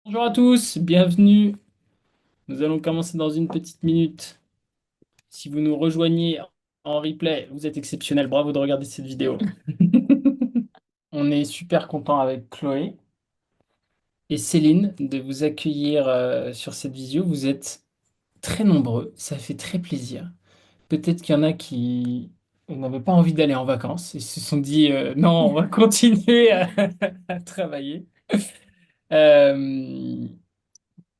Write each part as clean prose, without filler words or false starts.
Bonjour à tous, bienvenue. Nous allons commencer dans une petite minute. Si vous nous rejoignez en replay, vous êtes exceptionnel. Bravo de regarder cette vidéo. On est super content avec Chloé et Céline de vous accueillir sur cette visio. Vous êtes très nombreux, ça fait très plaisir. Peut-être qu'il y en a qui n'avaient pas envie d'aller en vacances et se sont dit non, on va continuer à travailler. Euh,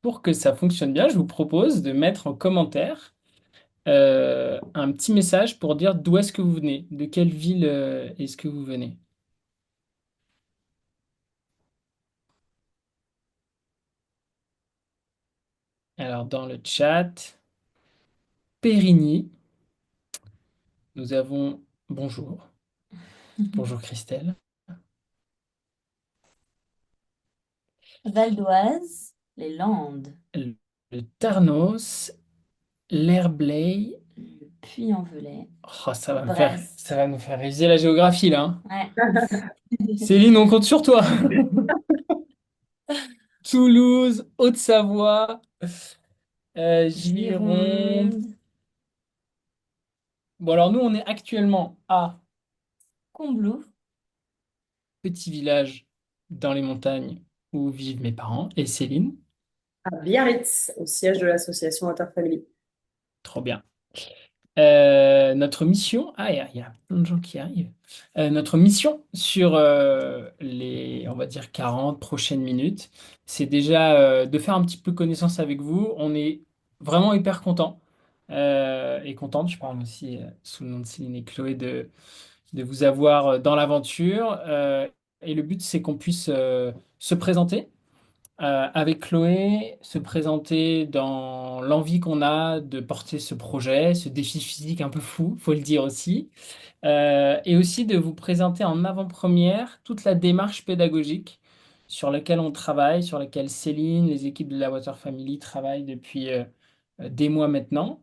pour que ça fonctionne bien, je vous propose de mettre en commentaire un petit message pour dire d'où est-ce que vous venez, de quelle ville est-ce que vous venez. Alors, dans le chat, Périgny, nous avons bonjour. Bonjour Christelle. Val d'Oise, les Landes, Le Tarnos, l'Herblay. le Puy-en-Velay, Oh, Brest. ça va nous faire réviser la géographie là, hein. Ouais. Céline, on compte sur toi. Toulouse, Haute-Savoie, Gironde. Gironde, Bon, alors nous, on est actuellement à Combloux, petit village dans les montagnes où vivent mes parents et Céline. À Biarritz, au siège de l'association Interfamily. Trop bien. Notre mission, il y a plein de gens qui arrivent. Notre mission sur on va dire, 40 prochaines minutes, c'est déjà de faire un petit peu connaissance avec vous. On est vraiment hyper content et contente, je parle aussi sous le nom de Céline et Chloé, de vous avoir dans l'aventure. Et le but, c'est qu'on puisse se présenter avec Chloé, se présenter dans l'envie qu'on a de porter ce projet, ce défi physique un peu fou, faut le dire aussi, et aussi de vous présenter en avant-première toute la démarche pédagogique sur laquelle on travaille, sur laquelle Céline, les équipes de la Water Family travaillent depuis des mois maintenant.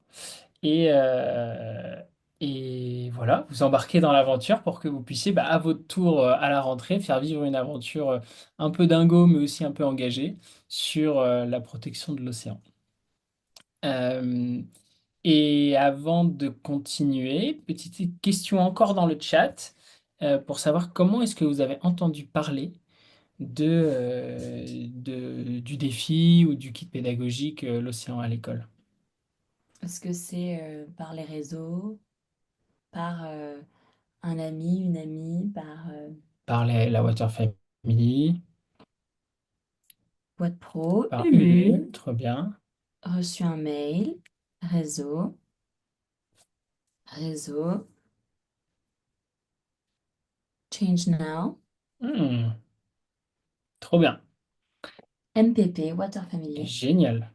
Et, euh, et voilà, vous embarquez dans l'aventure pour que vous puissiez, à votre tour, à la rentrée, faire vivre une aventure un peu dingo, mais aussi un peu engagée sur la protection de l'océan. Euh, et avant de continuer, petite question encore dans le chat pour savoir comment est-ce que vous avez entendu parler du défi ou du kit pédagogique l'océan à l'école. parce que c'est par les réseaux, par un ami, une amie, par Par la Water Family. Boîte Pro, Par Ulu, Ulu, trop bien. reçu un mail, réseau, réseau, Change Now, Hmm, trop bien. MPP, Water Family. Génial.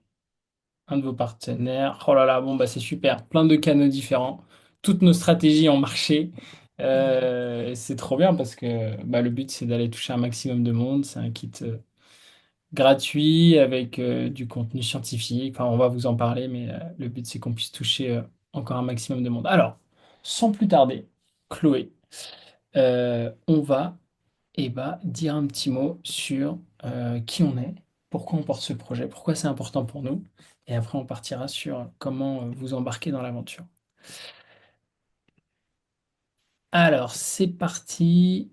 Un de vos partenaires. Oh là là, bon, bah c'est super. Plein de canaux différents. Toutes nos stratégies ont marché. C'est trop bien parce que le but, c'est d'aller toucher un maximum de monde. C'est un kit gratuit avec du contenu scientifique. Enfin, on va vous en parler, mais le but, c'est qu'on puisse toucher encore un maximum de monde. Alors, sans plus tarder, Chloé, on va dire un petit mot sur qui on est, pourquoi on porte ce projet, pourquoi c'est important pour nous, et après on partira sur comment vous embarquer dans l'aventure. Alors, c'est parti.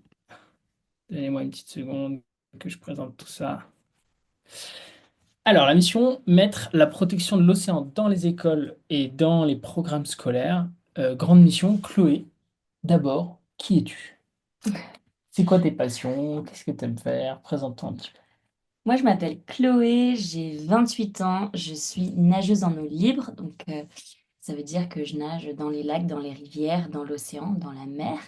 Donnez-moi une petite seconde que je présente tout ça. Alors, la mission, mettre la protection de l'océan dans les écoles et dans les programmes scolaires. Grande mission, Chloé. D'abord, qui es-tu? C'est quoi tes passions? Qu'est-ce que tu aimes faire? Présente-toi un petit peu. Moi, je m'appelle Chloé, j'ai 28 ans, je suis nageuse en eau libre, donc ça veut dire que je nage dans les lacs, dans les rivières, dans l'océan, dans la mer.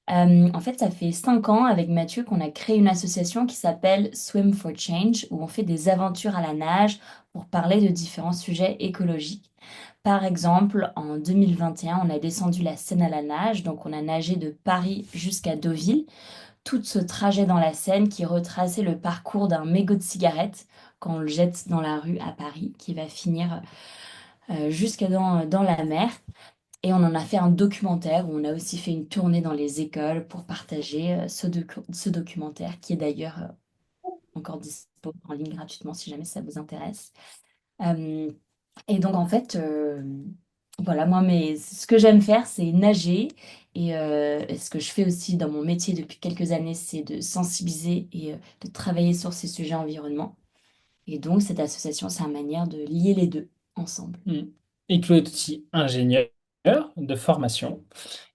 En fait, ça fait 5 ans avec Mathieu qu'on a créé une association qui s'appelle Swim for Change, où on fait des aventures à la nage pour parler de différents sujets écologiques. Par exemple, en 2021, on a descendu la Seine à la nage, donc on a nagé de Paris jusqu'à Deauville, tout ce trajet dans la Seine qui retraçait le parcours d'un mégot de cigarette quand on le jette dans la rue à Paris, qui va finir jusqu'à dans la mer. Et on en a fait un documentaire où on a aussi fait une tournée dans les écoles pour partager ce documentaire qui est d'ailleurs encore dispo en ligne gratuitement si jamais ça vous intéresse. Euh, et donc, en fait, voilà, moi, ce que j'aime faire, c'est nager. Et ce que je fais aussi dans mon métier depuis quelques années, c'est de sensibiliser et de travailler sur ces sujets environnement. Et donc, cette association, c'est une manière de lier les deux ensemble. Mm. Et Chloé est aussi ingénieure de formation.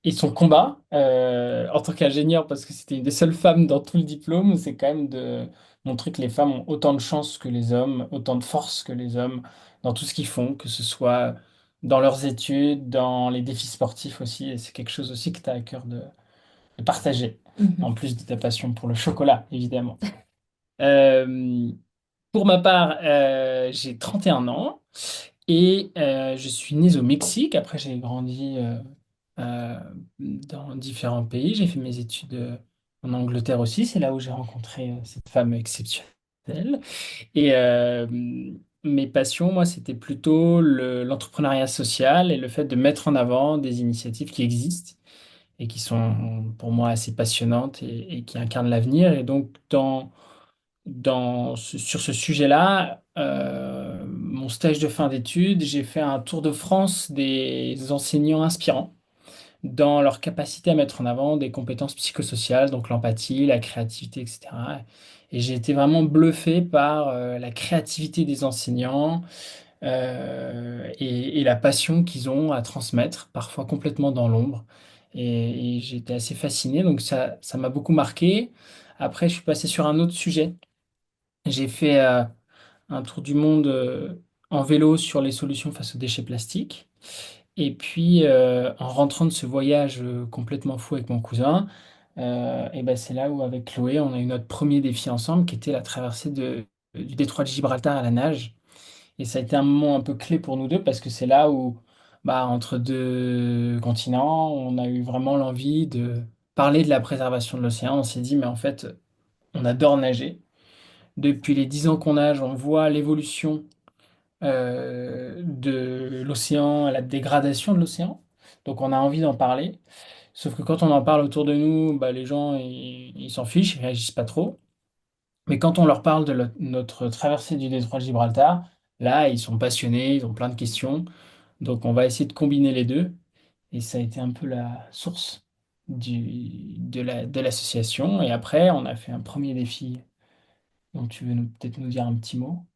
Et son combat, en tant qu'ingénieur, parce que c'était une des seules femmes dans tout le diplôme, c'est quand même de montrer que les femmes ont autant de chance que les hommes, autant de force que les hommes dans tout ce qu'ils font, que ce soit dans leurs études, dans les défis sportifs aussi. Et c'est quelque chose aussi que tu as à cœur de partager, en Mhm. plus de ta passion pour le chocolat, évidemment. Euh, pour ma part, j'ai 31 ans. Et je suis né au Mexique. Après, j'ai grandi euh, dans différents pays. J'ai fait mes études en Angleterre aussi. C'est là où j'ai rencontré cette femme exceptionnelle. Et mes passions, moi, c'était plutôt l'entrepreneuriat social et le fait de mettre en avant des initiatives qui existent et qui sont pour moi assez passionnantes et qui incarnent l'avenir. Et donc, sur ce sujet-là, mon stage de fin d'études, j'ai fait un tour de France des enseignants inspirants dans leur capacité à mettre en avant des compétences psychosociales, donc l'empathie, la créativité, etc. Et j'ai été vraiment bluffé par la créativité des enseignants et la passion qu'ils ont à transmettre, parfois complètement dans l'ombre. Et j'ai été assez fasciné, donc ça m'a beaucoup marqué. Après, je suis passé sur un autre sujet. J'ai fait un tour du monde en vélo sur les solutions face aux déchets plastiques. Et puis, en rentrant de ce voyage complètement fou avec mon cousin, et ben c'est là où, avec Chloé, on a eu notre premier défi ensemble, qui était la traversée du détroit de Gibraltar à la nage. Et ça a été un moment un peu clé pour nous deux, parce que c'est là où, bah, entre deux continents, on a eu vraiment l'envie de parler de la préservation de l'océan. On s'est dit, mais en fait, on adore nager. Depuis les 10 ans qu'on nage, on voit l'évolution de l'océan, la dégradation de l'océan. Donc on a envie d'en parler. Sauf que quand on en parle autour de nous, bah, les gens ils s'en fichent, ils réagissent pas trop. Mais quand on leur parle de notre traversée du détroit de Gibraltar, là ils sont passionnés, ils ont plein de questions. Donc on va essayer de combiner les deux. Et ça a été un peu la source de l'association. Et après, on a fait un premier défi dont tu veux peut-être nous dire un petit mot.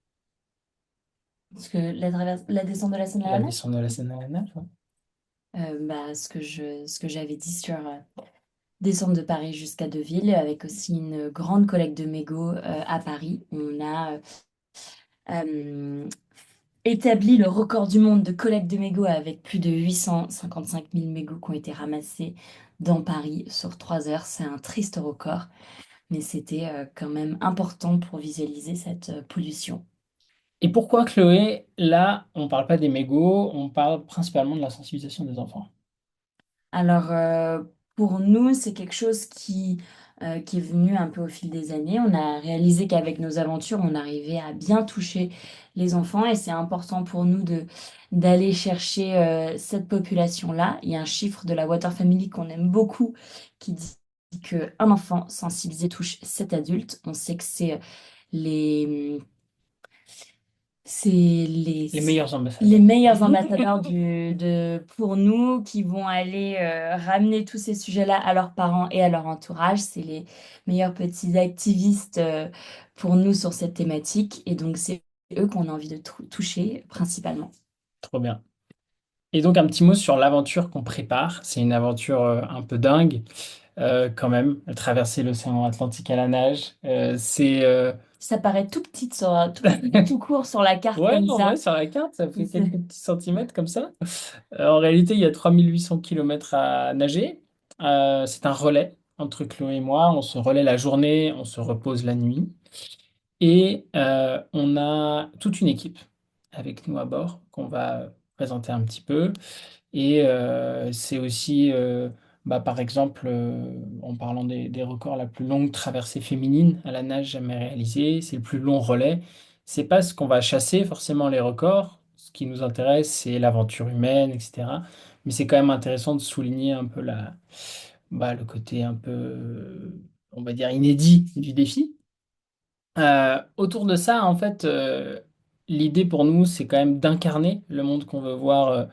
Parce que la descente de la Seine à La la nage, descente de la Seine à la nage, ouais. ce que j'avais dit sur descendre de Paris jusqu'à Deauville, avec aussi une grande collecte de mégots à Paris. On a euh, établi le record du monde de collecte de mégots avec plus de 855 000 mégots qui ont été ramassés dans Paris sur 3 heures. C'est un triste record, mais c'était quand même important pour visualiser cette pollution. Et pourquoi, Chloé, là, on parle pas des mégots, on parle principalement de la sensibilisation des enfants? Alors, pour nous, c'est quelque chose qui est venu un peu au fil des années. On a réalisé qu'avec nos aventures, on arrivait à bien toucher les enfants et c'est important pour nous d'aller chercher cette population-là. Il y a un chiffre de la Water Family qu'on aime beaucoup qui dit qu'un enfant sensibilisé touche 7 adultes. On sait que les, c'est Les meilleurs les ambassadeurs. meilleurs ambassadeurs pour nous qui vont aller ramener tous ces sujets-là à leurs parents et à leur entourage. C'est les meilleurs petits activistes pour nous sur cette thématique. Et donc, c'est eux qu'on a envie de toucher principalement. Trop bien. Et donc, un petit mot sur l'aventure qu'on prépare. C'est une aventure un peu dingue, quand même. Traverser l'océan Atlantique à la nage. Ça paraît tout petit, tout court sur la carte Ouais, comme en vrai, ça. sur la carte, ça fait quelques C'est- petits centimètres comme ça. En réalité, il y a 3 800 kilomètres à nager. C'est un relais entre Chloé et moi. On se relaie la journée, on se repose la nuit. Et on a toute une équipe avec nous à bord qu'on va présenter un petit peu. Et c'est aussi, bah, par exemple, en parlant des records, la plus longue traversée féminine à la nage jamais réalisée, c'est le plus long relais. C'est pas ce qu'on va chasser forcément les records. Ce qui nous intéresse, c'est l'aventure humaine, etc. Mais c'est quand même intéressant de souligner un peu bah, le côté un peu, on va dire, inédit du défi. Autour de ça, en fait, l'idée pour nous, c'est quand même d'incarner le monde qu'on veut voir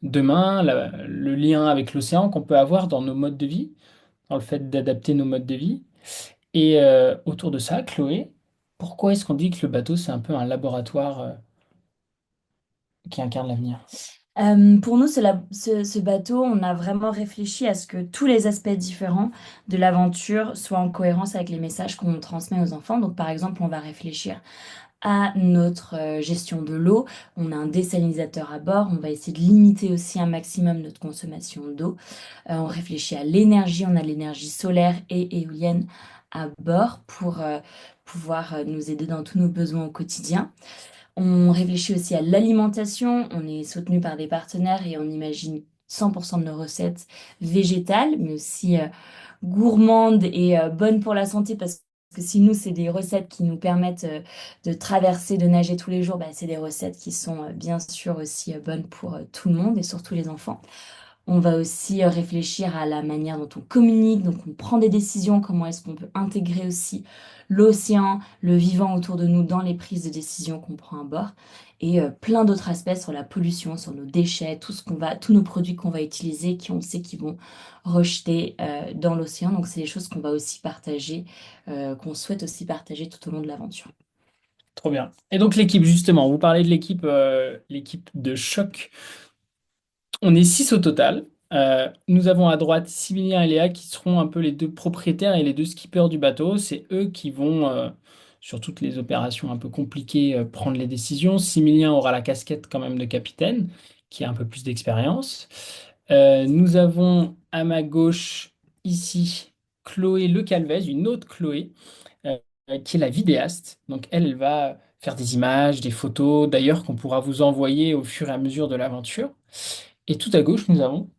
demain, le lien avec l'océan qu'on peut avoir dans nos modes de vie, dans le fait d'adapter nos modes de vie. Et autour de ça, Chloé, pourquoi est-ce qu'on dit que le bateau, c'est un peu un laboratoire qui incarne l'avenir? Pour nous, ce bateau, on a vraiment réfléchi à ce que tous les aspects différents de l'aventure soient en cohérence avec les messages qu'on transmet aux enfants. Donc, par exemple, on va réfléchir à notre gestion de l'eau. On a un désalinisateur à bord. On va essayer de limiter aussi un maximum notre consommation d'eau. On réfléchit à l'énergie. On a l'énergie solaire et éolienne à bord pour pouvoir nous aider dans tous nos besoins au quotidien. On réfléchit aussi à l'alimentation. On est soutenu par des partenaires et on imagine 100% de nos recettes végétales, mais aussi gourmandes et bonnes pour la santé parce que si nous, c'est des recettes qui nous permettent de traverser, de nager tous les jours, bah, c'est des recettes qui sont bien sûr aussi bonnes pour tout le monde et surtout les enfants. On va aussi réfléchir à la manière dont on communique, donc on prend des décisions, comment est-ce qu'on peut intégrer aussi l'océan, le vivant autour de nous dans les prises de décision qu'on prend à bord, et plein d'autres aspects sur la pollution, sur nos déchets, tout ce qu'on va, tous nos produits qu'on va utiliser, qui on sait qu'ils vont rejeter dans l'océan. Donc c'est des choses qu'on va aussi partager, qu'on souhaite aussi partager tout au long de l'aventure. Trop bien. Et donc l'équipe, justement, vous parlez de l'équipe de choc. On est 6 au total. Nous avons à droite Sylvia et Léa qui seront un peu les deux propriétaires et les deux skippers du bateau. C'est eux qui vont, sur toutes les opérations un peu compliquées, prendre les décisions. Similien aura la casquette quand même de capitaine, qui a un peu plus d'expérience. Nous avons à ma gauche ici Chloé Le Calvez, une autre Chloé, euh, qui est la vidéaste. Donc elle va faire des images, des photos, d'ailleurs qu'on pourra vous envoyer au fur et à mesure de l'aventure. Et tout à gauche, nous avons.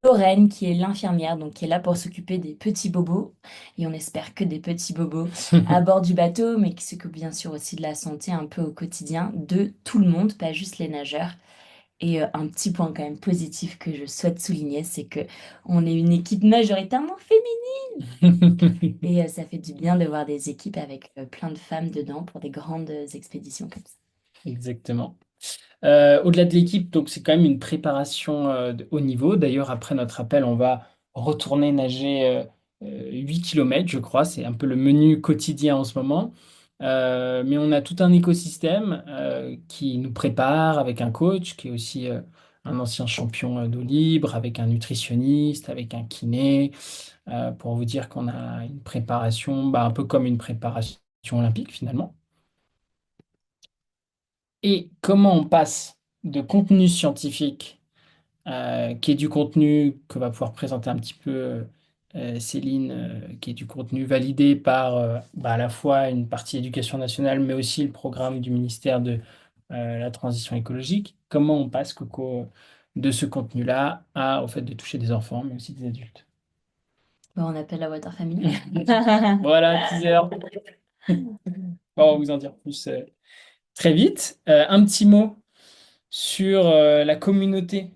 Lorraine, qui est l'infirmière, donc qui est là pour s'occuper des petits bobos, et on espère que des petits bobos à bord du bateau, mais qui s'occupe bien sûr aussi de la santé un peu au quotidien de tout le monde, pas juste les nageurs. Et un petit point quand même positif que je souhaite souligner, c'est que on est une équipe majoritairement féminine, et ça fait du bien de voir des équipes avec plein de femmes dedans pour des grandes expéditions comme ça. Exactement. Au-delà de l'équipe, donc c'est quand même une préparation de haut niveau. D'ailleurs, après notre appel, on va retourner nager 8 km, je crois. C'est un peu le menu quotidien en ce moment. Mais on a tout un écosystème qui nous prépare avec un coach qui est aussi un ancien champion d'eau libre, avec un nutritionniste, avec un kiné, pour vous dire qu'on a une préparation bah, un peu comme une préparation olympique finalement. Et comment on passe de contenu scientifique, qui est du contenu que va pouvoir présenter un petit peu Céline, qui est du contenu validé par bah, à la fois une partie éducation nationale, mais aussi le programme du ministère de la transition écologique. Comment on passe, Coco, de ce contenu-là au fait de toucher des enfants, mais aussi des adultes? Bon, on appelle la Water Family. Voilà, teaser. On va vous en dire plus très vite. Un petit mot sur la communauté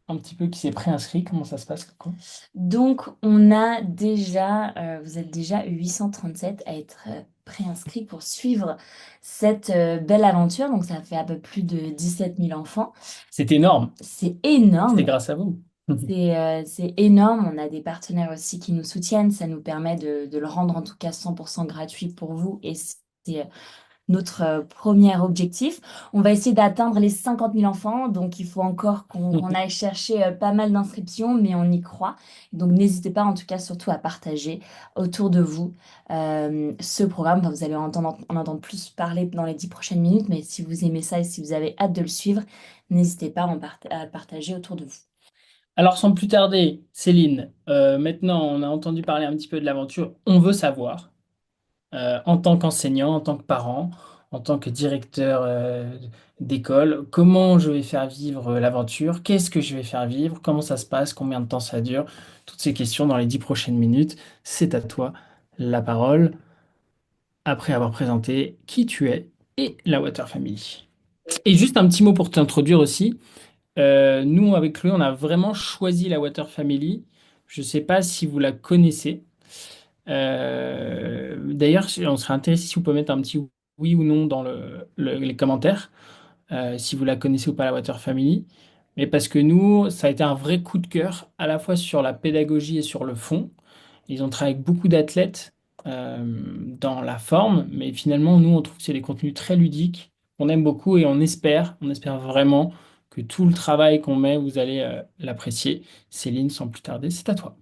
un petit peu qui s'est préinscrit. Comment ça se passe, Coco? Donc, on a déjà, vous êtes déjà 837 à être préinscrits pour suivre cette belle aventure. Donc, ça fait un peu plus de 17 000 enfants. C'est énorme. C'est C'est énorme. grâce à vous. C'est énorme. On a des partenaires aussi qui nous soutiennent. Ça nous permet de le rendre en tout cas 100% gratuit pour vous. Et c'est notre premier objectif. On va essayer d'atteindre les 50 000 enfants, donc il faut encore qu'on aille chercher pas mal d'inscriptions, mais on y croit. Donc n'hésitez pas en tout cas surtout à partager autour de vous ce programme. Enfin, vous allez en entendre plus parler dans les 10 prochaines minutes, mais si vous aimez ça et si vous avez hâte de le suivre, n'hésitez pas à le partager autour de vous. Alors, sans plus tarder, Céline, maintenant on a entendu parler un petit peu de l'aventure. On veut savoir, en tant qu'enseignant, en tant que parent, en tant que directeur d'école, comment je vais faire vivre l'aventure, qu'est-ce que je vais faire vivre, comment ça se passe, combien de temps ça dure, toutes ces questions dans les 10 prochaines minutes. C'est à toi la parole, après avoir présenté qui tu es et la Water Family. Et juste un petit mot pour t'introduire aussi. Nous, avec Chloé, on a vraiment choisi la Water Family. Je ne sais pas si vous la connaissez. D'ailleurs, on serait intéressé si vous pouvez mettre un petit oui ou non dans les commentaires, si vous la connaissez ou pas, la Water Family. Mais parce que nous, ça a été un vrai coup de cœur, à la fois sur la pédagogie et sur le fond. Ils ont travaillé avec beaucoup d'athlètes dans la forme, mais finalement, nous, on trouve que c'est des contenus très ludiques, qu'on aime beaucoup et on espère vraiment que tout le travail qu'on met, vous allez l'apprécier. Céline, sans plus tarder, c'est à toi.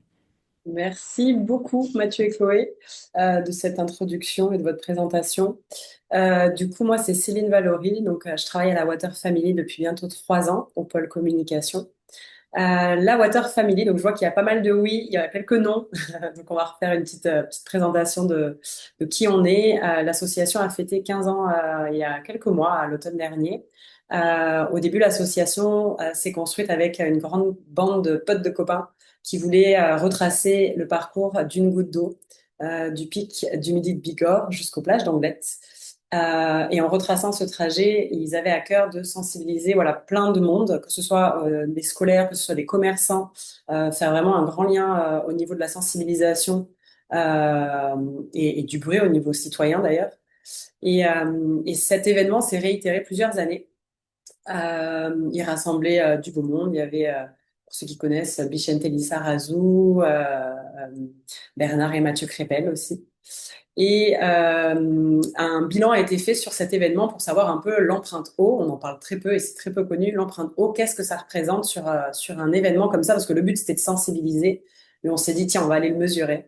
Merci beaucoup, Mathieu et Chloé, de cette introduction et de votre présentation. Du coup, moi, c'est Céline Valory. Donc, je travaille à la Water Family depuis bientôt 3 ans au pôle communication. La Water Family, donc je vois qu'il y a pas mal de oui, il y a quelques non. Donc, on va refaire une petite présentation de qui on est. L'association a fêté 15 ans il y a quelques mois, à l'automne dernier. Au début, l'association s'est construite avec une grande bande de potes de copains qui voulaient retracer le parcours d'une goutte d'eau du pic du Midi de Bigorre jusqu'aux plages d'Anglet. Et en retraçant ce trajet, ils avaient à cœur de sensibiliser voilà, plein de monde, que ce soit des scolaires, que ce soit des commerçants, faire vraiment un grand lien au niveau de la sensibilisation euh, et du bruit au niveau citoyen d'ailleurs. Et cet événement s'est réitéré plusieurs années. Il rassemblait du beau monde. Il y avait, pour ceux qui connaissent, Bichente Lissarazu, Bernard et Mathieu Crépel aussi. Et un bilan a été fait sur cet événement pour savoir un peu l'empreinte eau. On en parle très peu et c'est très peu connu. L'empreinte eau, qu'est-ce que ça représente sur un événement comme ça? Parce que le but, c'était de sensibiliser. Mais on s'est dit, tiens, on va aller le mesurer.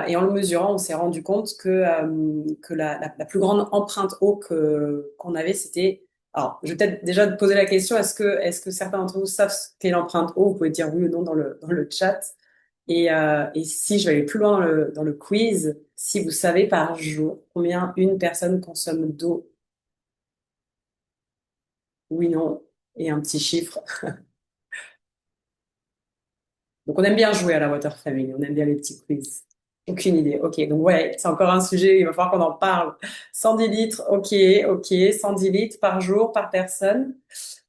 Et en le mesurant, on s'est rendu compte que la plus grande empreinte eau qu'on avait, c'était... Alors, je vais peut-être déjà te poser la question, est-ce que certains d'entre vous savent ce qu'est l'empreinte eau? Vous pouvez dire oui ou non dans le chat. Et si je vais aller plus loin dans le quiz, si vous savez par jour combien une personne consomme d'eau, oui, non, et un petit chiffre. Donc on aime bien jouer à la Water Family, on aime bien les petits quiz. Aucune idée. Ok, donc ouais, c'est encore un sujet, il va falloir qu'on en parle. 110 litres, ok, ok, 110 litres par jour, par personne.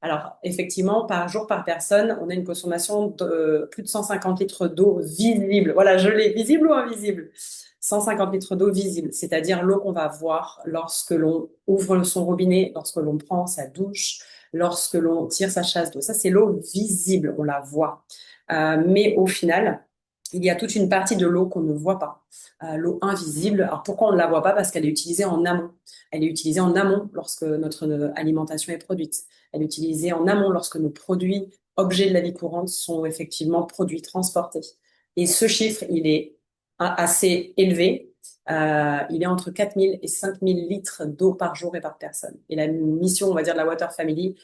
Alors, effectivement, par jour, par personne, on a une consommation de plus de 150 litres d'eau visible. Voilà, je l'ai, visible ou invisible? 150 litres d'eau visible, c'est-à-dire l'eau qu'on va voir lorsque l'on ouvre son robinet, lorsque l'on prend sa douche, lorsque l'on tire sa chasse d'eau. Ça, c'est l'eau visible, on la voit. Mais au final, il y a toute une partie de l'eau qu'on ne voit pas, l'eau invisible. Alors pourquoi on ne la voit pas? Parce qu'elle est utilisée en amont. Elle est utilisée en amont lorsque notre alimentation est produite. Elle est utilisée en amont lorsque nos produits, objets de la vie courante, sont effectivement produits, transportés. Et ce chiffre, il est assez élevé. Il est entre 4000 et 5000 litres d'eau par jour et par personne. Et la mission, on va dire, de la Water Family,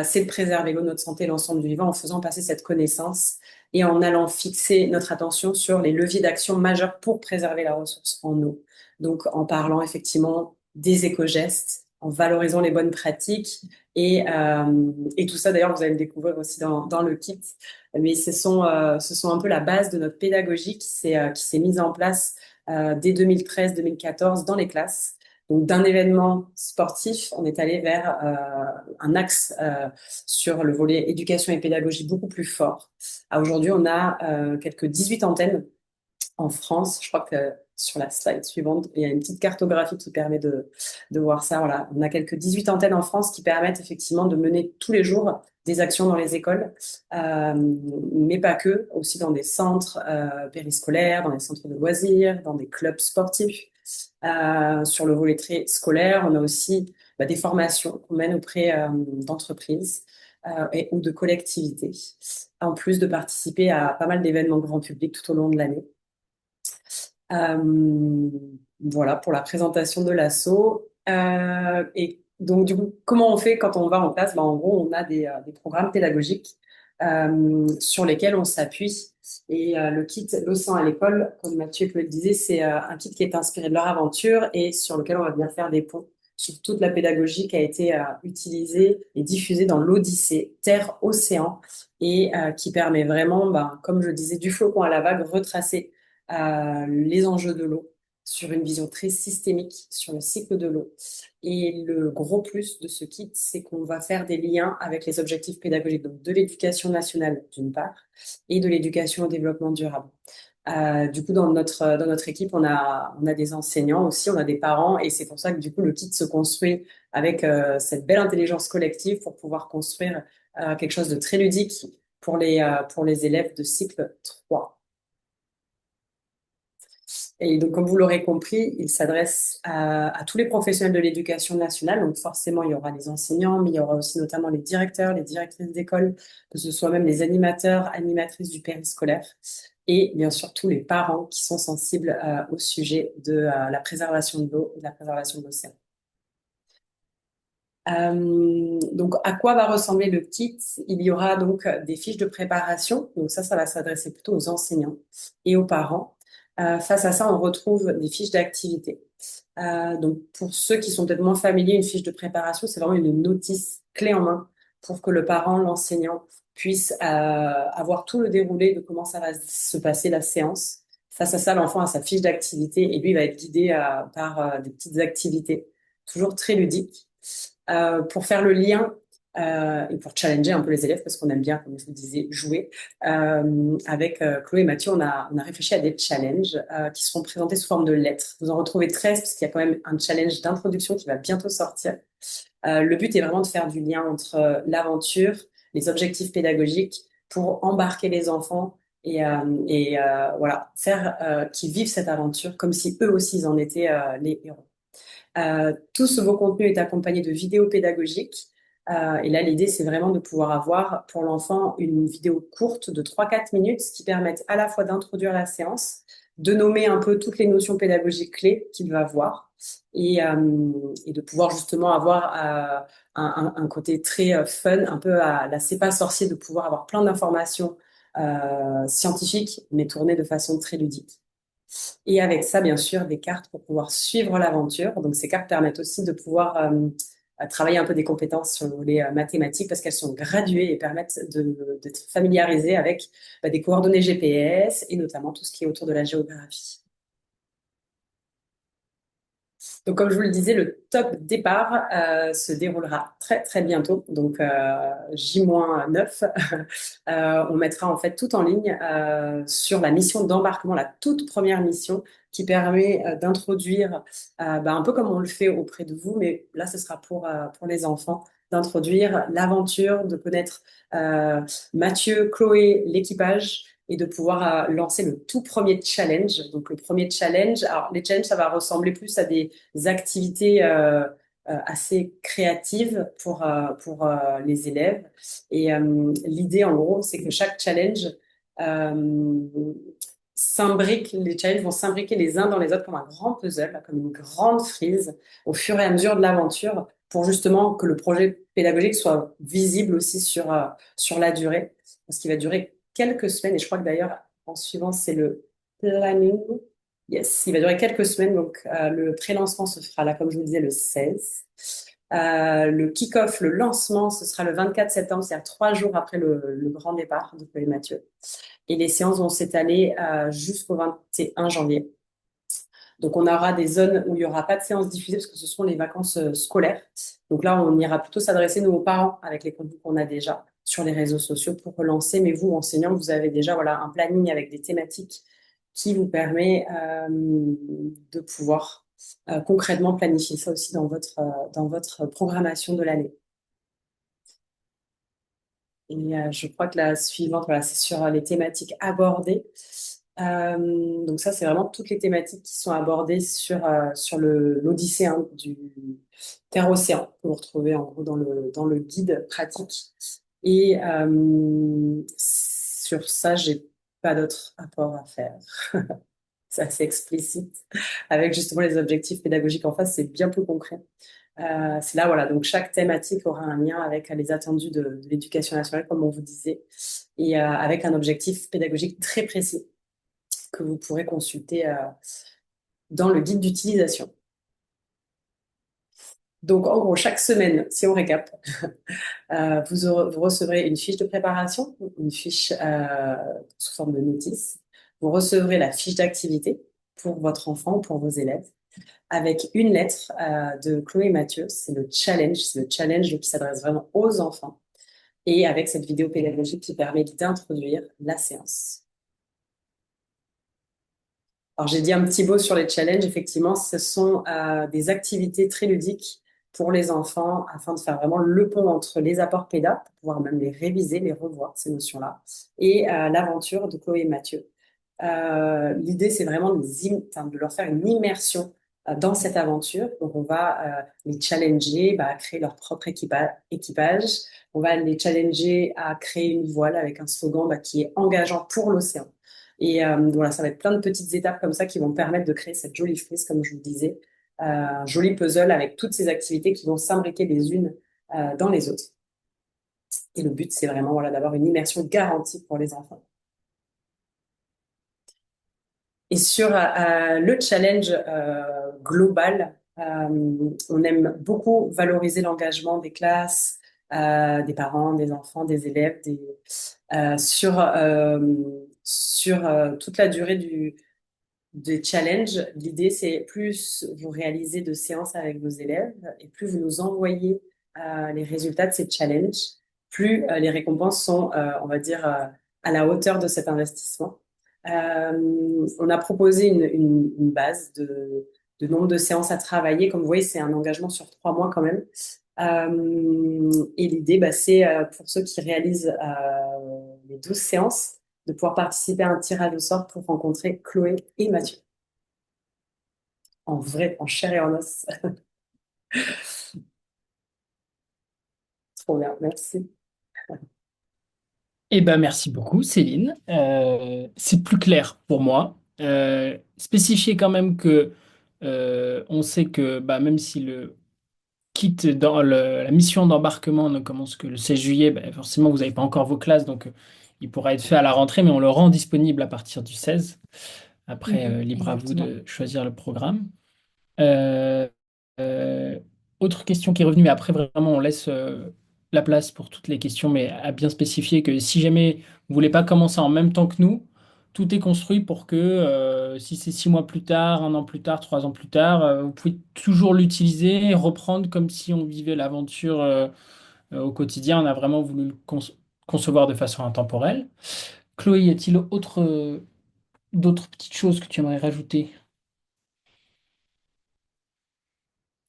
c'est de préserver l'eau, notre santé et l'ensemble du vivant en faisant passer cette connaissance et en allant fixer notre attention sur les leviers d'action majeurs pour préserver la ressource en eau. Donc, en parlant effectivement des éco-gestes, en valorisant les bonnes pratiques et tout ça, d'ailleurs, vous allez le découvrir aussi dans le kit. Mais ce sont un peu la base de notre pédagogie qui s'est mise en place dès 2013-2014 dans les classes. Donc, d'un événement sportif, on est allé vers un axe sur le volet éducation et pédagogie beaucoup plus fort. Aujourd'hui, on a quelques 18 antennes en France. Je crois que sur la slide suivante, il y a une petite cartographie qui permet de voir ça. Voilà. On a quelques 18 antennes en France qui permettent effectivement de mener tous les jours des actions dans les écoles, mais pas que, aussi dans des centres périscolaires, dans des centres de loisirs, dans des clubs sportifs. Sur le volet très scolaire, on a aussi des formations qu'on mène auprès d'entreprises ou de collectivités, en plus de participer à pas mal d'événements grand public tout au long de l'année. Euh, voilà pour la présentation de l'asso. Et donc, du coup, comment on fait quand on va en classe? En gros, on a des programmes pédagogiques sur lesquels on s'appuie. Et le kit L'Océan à l'école, comme Mathieu le disait, c'est un kit qui est inspiré de leur aventure et sur lequel on va venir faire des ponts sur toute la pédagogie qui a été utilisée et diffusée dans l'Odyssée, Terre-Océan, et qui permet vraiment, comme je disais, du flocon à la vague, retracer les enjeux de l'eau sur une vision très systémique sur le cycle de l'eau. Et le gros plus de ce kit, c'est qu'on va faire des liens avec les objectifs pédagogiques donc de l'éducation nationale d'une part et de l'éducation au développement durable. Du coup, dans notre équipe, on a des enseignants aussi, on a des parents, et c'est pour ça que du coup, le kit se construit avec cette belle intelligence collective pour pouvoir construire quelque chose de très ludique pour les élèves de cycle 3. Et donc, comme vous l'aurez compris, il s'adresse à tous les professionnels de l'éducation nationale. Donc, forcément, il y aura les enseignants, mais il y aura aussi notamment les directeurs, les directrices d'école, que ce soit même les animateurs, animatrices du périscolaire, et bien sûr tous les parents qui sont sensibles au sujet de la préservation de l'eau et de la préservation de l'océan. Donc, à quoi va ressembler le kit? Il y aura donc des fiches de préparation. Donc ça va s'adresser plutôt aux enseignants et aux parents. Face à ça, on retrouve des fiches d'activité. Donc, pour ceux qui sont peut-être moins familiers, une fiche de préparation, c'est vraiment une notice clé en main pour que le parent, l'enseignant, puisse avoir tout le déroulé de comment ça va se passer la séance. Face à ça, l'enfant a sa fiche d'activité et lui va être guidé par des petites activités, toujours très ludiques pour faire le lien et pour challenger un peu les élèves, parce qu'on aime bien, comme je vous disais, jouer. Avec Chloé et Mathieu, on a réfléchi à des challenges qui seront présentés sous forme de lettres. Vous en retrouvez 13, parce qu'il y a quand même un challenge d'introduction qui va bientôt sortir. Le but est vraiment de faire du lien entre l'aventure, les objectifs pédagogiques, pour embarquer les enfants et voilà, faire qu'ils vivent cette aventure comme si eux aussi ils en étaient les héros. Tout ce beau contenu est accompagné de vidéos pédagogiques. Et là, l'idée, c'est vraiment de pouvoir avoir pour l'enfant une vidéo courte de 3-4 minutes qui permettent à la fois d'introduire la séance, de nommer un peu toutes les notions pédagogiques clés qu'il va voir et de pouvoir justement avoir un côté très fun, un peu à la C'est pas sorcier, de pouvoir avoir plein d'informations scientifiques, mais tournées de façon très ludique. Et avec ça, bien sûr, des cartes pour pouvoir suivre l'aventure. Donc, ces cartes permettent aussi de pouvoir travailler un peu des compétences sur les mathématiques parce qu'elles sont graduées et permettent d'être familiarisées avec des coordonnées GPS et notamment tout ce qui est autour de la géographie. Donc, comme je vous le disais, le top départ se déroulera très, très bientôt. Donc, J-9, on mettra en fait tout en ligne sur la mission d'embarquement, la toute première mission qui permet d'introduire, un peu comme on le fait auprès de vous, mais là, ce sera pour les enfants, d'introduire l'aventure, de connaître Mathieu, Chloé, l'équipage et de pouvoir lancer le tout premier challenge. Donc, le premier challenge, alors les challenges, ça va ressembler plus à des activités assez créatives pour les élèves. Et l'idée, en gros, c'est que chaque challenge euh, les challenges vont s'imbriquer les uns dans les autres comme un grand puzzle, comme une grande frise, au fur et à mesure de l'aventure, pour justement que le projet pédagogique soit visible aussi sur la durée, parce qu'il va durer quelques semaines, et je crois que d'ailleurs, en suivant, c'est le planning. Yes, il va durer quelques semaines, donc le pré-lancement se fera là, comme je vous disais, le 16. Le kick-off, le lancement, ce sera le 24 septembre, c'est-à-dire 3 jours après le grand départ de Chloé et Mathieu. Et les séances vont s'étaler jusqu'au 21 janvier. Donc, on aura des zones où il n'y aura pas de séances diffusées parce que ce seront les vacances scolaires. Donc là, on ira plutôt s'adresser, nous, aux parents, avec les contenus qu'on a déjà sur les réseaux sociaux pour relancer. Mais vous, enseignants, vous avez déjà un planning avec des thématiques qui vous permet de pouvoir concrètement planifier ça aussi dans votre programmation de l'année. Et je crois que la suivante, voilà, c'est sur les thématiques abordées. Donc ça, c'est vraiment toutes les thématiques qui sont abordées sur l'Odyssée du Terre-Océan, que vous retrouvez en gros dans le guide pratique. Et sur ça, j'ai pas d'autre apport à faire. C'est assez explicite. Avec justement les objectifs pédagogiques en face, c'est bien plus concret. C'est là, voilà, donc chaque thématique aura un lien avec les attendus de l'éducation nationale, comme on vous disait, et avec un objectif pédagogique très précis que vous pourrez consulter dans le guide d'utilisation. Donc, en gros, chaque semaine, si on récap, vous recevrez une fiche de préparation, une fiche sous forme de notice. Vous recevrez la fiche d'activité pour votre enfant, pour vos élèves, avec une lettre de Chloé et Mathieu. C'est le challenge qui s'adresse vraiment aux enfants, et avec cette vidéo pédagogique qui permet d'introduire la séance. Alors, j'ai dit un petit mot sur les challenges. Effectivement, ce sont des activités très ludiques pour les enfants afin de faire vraiment le pont entre les apports pédagogiques, pour pouvoir même les réviser, les revoir, ces notions-là, et l'aventure de Chloé et Mathieu. L'idée, c'est vraiment enfin, de leur faire une immersion dans cette aventure. Donc, on va les challenger à créer leur propre équipage. On va les challenger à créer une voile avec un slogan qui est engageant pour l'océan. Et voilà, ça va être plein de petites étapes comme ça qui vont permettre de créer cette jolie frise, comme je vous disais, un joli puzzle avec toutes ces activités qui vont s'imbriquer les unes dans les autres. Et le but, c'est vraiment voilà, d'avoir une immersion garantie pour les enfants. Et sur le challenge global, on aime beaucoup valoriser l'engagement des classes, des parents, des enfants, des élèves, sur toute la durée des challenges. L'idée, c'est plus vous réalisez de séances avec vos élèves et plus vous nous envoyez les résultats de ces challenges, plus les récompenses sont, on va dire, à la hauteur de cet investissement. On a proposé une base de nombre de séances à travailler. Comme vous voyez, c'est un engagement sur 3 mois quand même. Et l'idée, c'est pour ceux qui réalisent les 12 séances, de pouvoir participer à un tirage au sort pour rencontrer Chloé et Mathieu. En vrai, en chair et en os. Trop bien, merci. Eh ben, merci beaucoup, Céline. C'est plus clair pour moi. Spécifier quand même que on sait que même si le kit dans la mission d'embarquement ne commence que le 16 juillet, forcément vous n'avez pas encore vos classes, donc il pourra être fait à la rentrée, mais on le rend disponible à partir du 16. Après, Mhm, libre à vous exactement. de choisir le programme. Euh, euh, Autre question qui est revenue, mais après vraiment on laisse la place pour toutes les questions, mais à bien spécifier que si jamais vous voulez pas commencer en même temps que nous, tout est construit pour que si c'est 6 mois plus tard, un an plus tard, 3 ans plus tard, vous pouvez toujours l'utiliser et reprendre comme si on vivait l'aventure au quotidien. On a vraiment voulu le concevoir de façon intemporelle. Chloé, y a-t-il d'autres petites choses que tu aimerais rajouter?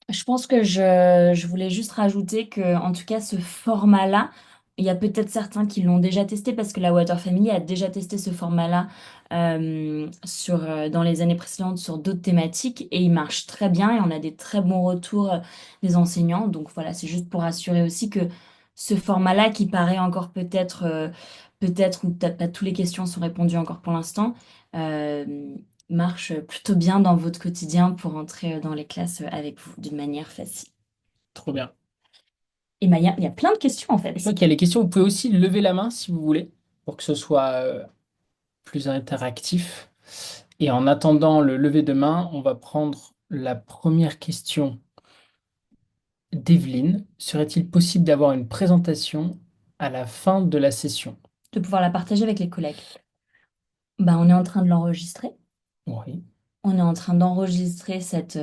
Je pense que je voulais juste rajouter que, en tout cas, ce format-là, il y a peut-être certains qui l'ont déjà testé parce que la Water Family a déjà testé ce format-là dans les années précédentes sur d'autres thématiques et il marche très bien et on a des très bons retours des enseignants. Donc voilà, c'est juste pour assurer aussi que ce format-là qui paraît encore peut-être où peut-être pas toutes les questions sont répondues encore pour l'instant, euh, marche plutôt bien dans votre quotidien pour entrer dans les classes avec vous d'une manière facile. Trop bien. Et Maya, il y a plein de questions en Je vois fait. qu'il y a les questions. Vous pouvez aussi lever la main si vous voulez pour que ce soit plus interactif. Et en attendant le lever de main, on va prendre la première question d'Evelyne. Serait-il possible d'avoir une présentation à la fin de la session? De pouvoir la partager avec les collègues. Bah, on est en train de l'enregistrer. Oui. On est en train d'enregistrer cette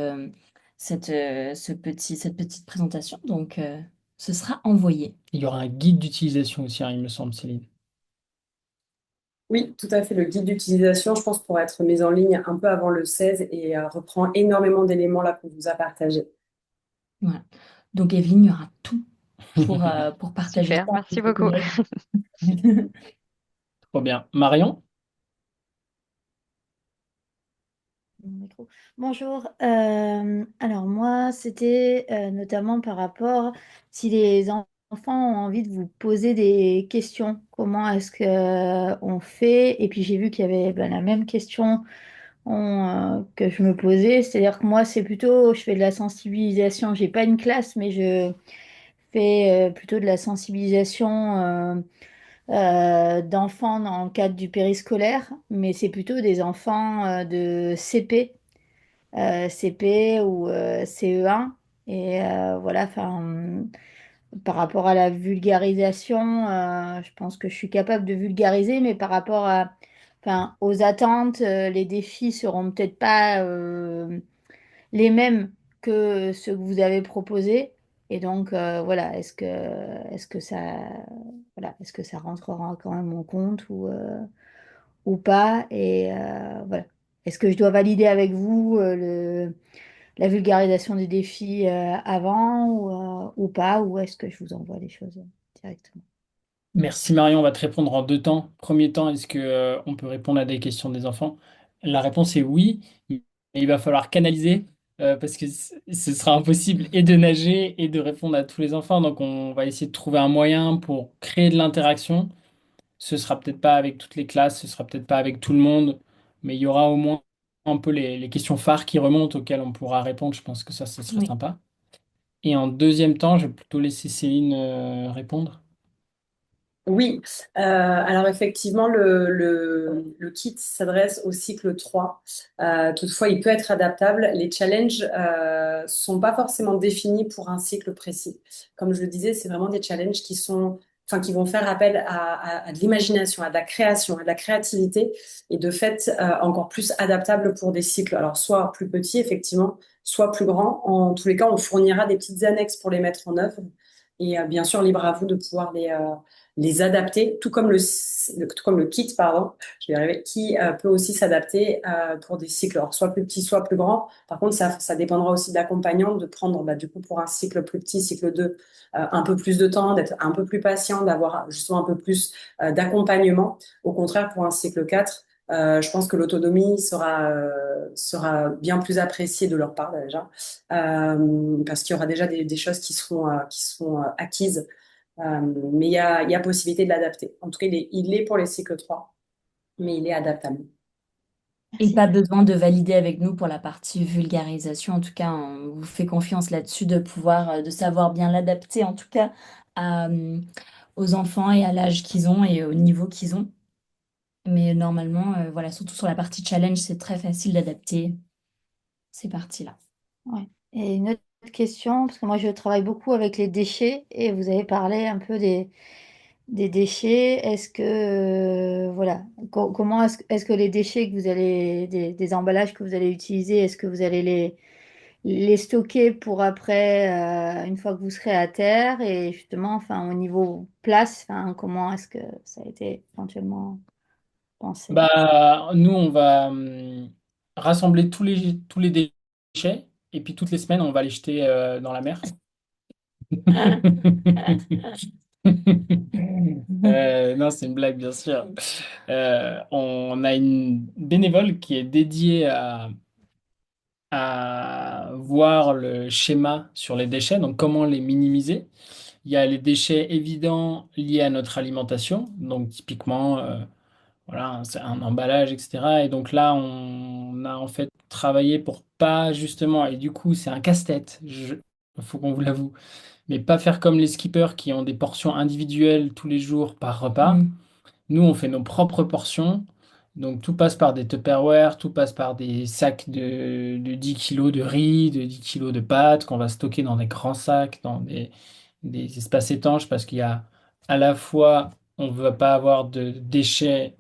petite présentation. Donc, ce sera envoyé. Il y aura un guide d'utilisation aussi, hein, il me semble, Céline. Oui, tout à fait. Le guide d'utilisation, je pense, pourra être mis en ligne un peu avant le 16 et reprend énormément d'éléments là qu'on vous a partagés. Voilà. Donc, Evelyne, il y aura tout pour partager Super, ça merci avec les beaucoup. collègues. Trop bien. Marion? Mon micro. Bonjour. Alors moi, c'était notamment par rapport si les enfants ont envie de vous poser des questions, comment est-ce que on fait? Et puis j'ai vu qu'il y avait la même question que je me posais, c'est-à-dire que moi, c'est plutôt, je fais de la sensibilisation. J'ai pas une classe, mais je fais plutôt de la sensibilisation d'enfants dans le cadre du périscolaire, mais c'est plutôt des enfants de CP. CP ou CE1. Et voilà, enfin, par rapport à la vulgarisation, je pense que je suis capable de vulgariser, mais par rapport enfin, aux attentes, les défis seront peut-être pas les mêmes que ceux que vous avez proposés. Et donc, voilà, est-ce que voilà, est-ce que ça rentrera quand même en compte ou pas? Et voilà. est-ce que je dois valider avec vous la vulgarisation des défis avant ou pas, ou est-ce que je vous envoie les choses directement? Merci Marion, on va te répondre en deux temps. Premier temps, est-ce que, on peut répondre à des questions des enfants? La réponse est oui, mais il va falloir canaliser parce que ce sera impossible et de nager et de répondre à tous les enfants. Donc on va essayer de trouver un moyen pour créer de l'interaction. Ce sera peut-être pas avec toutes les classes, ce sera peut-être pas avec tout le monde, mais il y aura au moins un peu les questions phares qui remontent auxquelles on pourra répondre. Je pense que ça, ce serait Oui. sympa. Et en deuxième temps, je vais plutôt laisser Céline répondre. Oui, alors effectivement, le kit s'adresse au cycle 3. Toutefois, il peut être adaptable. Les challenges sont pas forcément définis pour un cycle précis. Comme je le disais, c'est vraiment des challenges qui sont, enfin, qui vont faire appel à de l'imagination, à de la création, à de la créativité, et de fait encore plus adaptables pour des cycles. Alors, soit plus petits, effectivement, soit plus grands. En tous les cas, on fournira des petites annexes pour les mettre en œuvre. Et bien sûr, libre à vous de pouvoir les adapter, tout comme le kit, pardon, je vais y arriver, qui peut aussi s'adapter pour des cycles, alors soit plus petits, soit plus grands. Par contre, ça dépendra aussi de l'accompagnant, de prendre bah, du coup pour un cycle plus petit, cycle 2, un peu plus de temps, d'être un peu plus patient, d'avoir justement un peu plus d'accompagnement. Au contraire, pour un cycle 4, je pense que l'autonomie sera bien plus appréciée de leur part déjà, parce qu'il y aura déjà des choses qui seront acquises, mais il y a possibilité de l'adapter. En tout cas, il est pour les cycles 3, mais il est adaptable. Et Merci. pas besoin de valider avec nous pour la partie vulgarisation. En tout cas, on vous fait confiance là-dessus de pouvoir, de savoir bien l'adapter, en tout cas, aux enfants et à l'âge qu'ils ont et au niveau qu'ils ont. Mais normalement, voilà, surtout sur la partie challenge, c'est très facile d'adapter ces parties-là. Ouais. Et une autre question, parce que moi je travaille beaucoup avec les déchets et vous avez parlé un peu des déchets. Est-ce que, voilà, comment est-ce que les déchets que vous allez, des emballages que vous allez utiliser, est-ce que vous allez les stocker pour après, une fois que vous serez à terre et justement, enfin, au niveau place, enfin, comment est-ce que ça a été éventuellement pensé? Bah, nous, on va rassembler tous les déchets et puis toutes les semaines, on va les jeter dans la mer. Non, c'est une blague, bien sûr. On a une bénévole qui est dédiée à voir le schéma sur les déchets, donc comment les minimiser. Il y a les déchets évidents liés à notre alimentation, donc typiquement, voilà, c'est un emballage, etc. Et donc là, on a en fait travaillé pour pas justement, et du coup, c'est un casse-tête, il faut qu'on vous l'avoue, mais pas faire comme les skippers qui ont des portions individuelles tous les jours par repas. Mm. Nous, on fait nos propres portions. Donc, tout passe par des Tupperware, tout passe par des sacs de 10 kilos de riz, de 10 kilos de pâtes qu'on va stocker dans des grands sacs, dans des espaces étanches, parce qu'il y a à la fois, on ne veut pas avoir de déchets